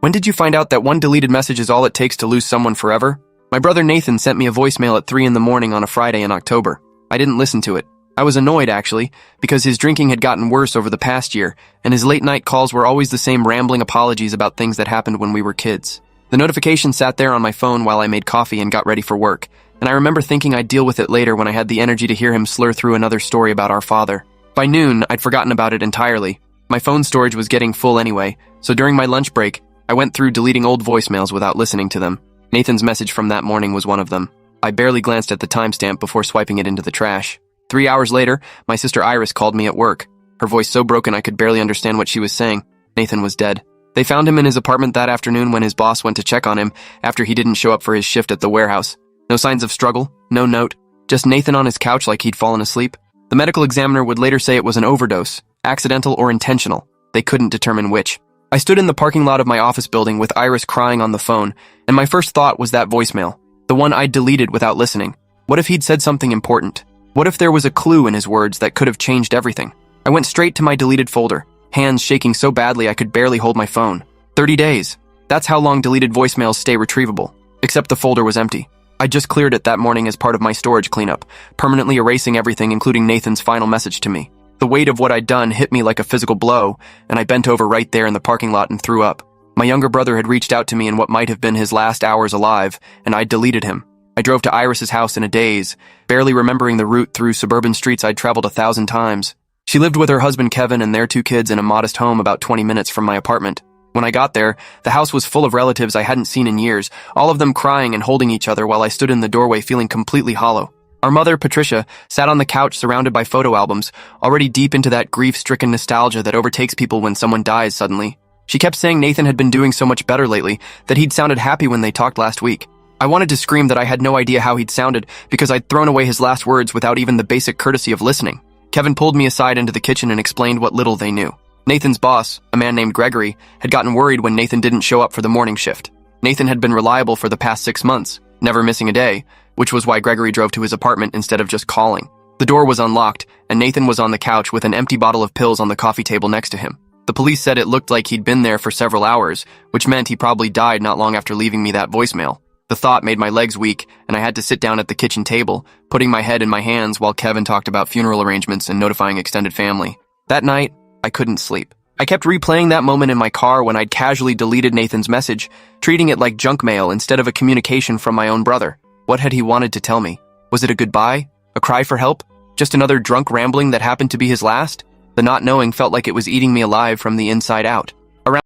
When did you find out that one deleted message is all it takes to lose someone forever? My brother Nathan sent me a voicemail at 3 in the morning on a Friday in October. I didn't listen to it. I was annoyed, actually, because his drinking had gotten worse over the past year, and his late-night calls were always the same rambling apologies about things that happened when we were kids. The notification sat there on my phone while I made coffee and got ready for work, and I remember thinking I'd deal with it later when I had the energy to hear him slur through another story about our father. By noon, I'd forgotten about it entirely. My phone storage was getting full anyway, so during my lunch break, I went through deleting old voicemails without listening to them. Nathan's message from that morning was one of them. I barely glanced at the timestamp before swiping it into the trash. 3 hours later, my sister Iris called me at work. Her voice so broken I could barely understand what she was saying. Nathan was dead. They found him in his apartment that afternoon when his boss went to check on him after he didn't show up for his shift at the warehouse. No signs of struggle, no note, just Nathan on his couch like he'd fallen asleep. The medical examiner would later say it was an overdose, accidental or intentional. They couldn't determine which. I stood in the parking lot of my office building with Iris crying on the phone, and my first thought was that voicemail, the one I'd deleted without listening. What if he'd said something important? What if there was a clue in his words that could have changed everything? I went straight to my deleted folder, hands shaking so badly I could barely hold my phone. 30 days. That's how long deleted voicemails stay retrievable. Except the folder was empty. I just cleared it that morning as part of my storage cleanup, permanently erasing everything including Nathan's final message to me. The weight of what I'd done hit me like a physical blow, and I bent over right there in the parking lot and threw up. My younger brother had reached out to me in what might have been his last hours alive, and I'd deleted him. I drove to Iris's house in a daze, barely remembering the route through suburban streets I'd traveled 1,000 times. She lived with her husband Kevin and their 2 kids in a modest home about 20 minutes from my apartment. When I got there, the house was full of relatives I hadn't seen in years, all of them crying and holding each other while I stood in the doorway feeling completely hollow. Our mother, Patricia, sat on the couch surrounded by photo albums, already deep into that grief-stricken nostalgia that overtakes people when someone dies suddenly. She kept saying Nathan had been doing so much better lately, that he'd sounded happy when they talked last week. I wanted to scream that I had no idea how he'd sounded because I'd thrown away his last words without even the basic courtesy of listening. Kevin pulled me aside into the kitchen and explained what little they knew. Nathan's boss, a man named Gregory, had gotten worried when Nathan didn't show up for the morning shift. Nathan had been reliable for the past 6 months, never missing a day, which was why Gregory drove to his apartment instead of just calling. The door was unlocked, and Nathan was on the couch with an empty bottle of pills on the coffee table next to him. The police said it looked like he'd been there for several hours, which meant he probably died not long after leaving me that voicemail. The thought made my legs weak, and I had to sit down at the kitchen table, putting my head in my hands while Kevin talked about funeral arrangements and notifying extended family. That night, I couldn't sleep. I kept replaying that moment in my car when I'd casually deleted Nathan's message, treating it like junk mail instead of a communication from my own brother. What had he wanted to tell me? Was it a goodbye? A cry for help? Just another drunk rambling that happened to be his last? The not knowing felt like it was eating me alive from the inside out.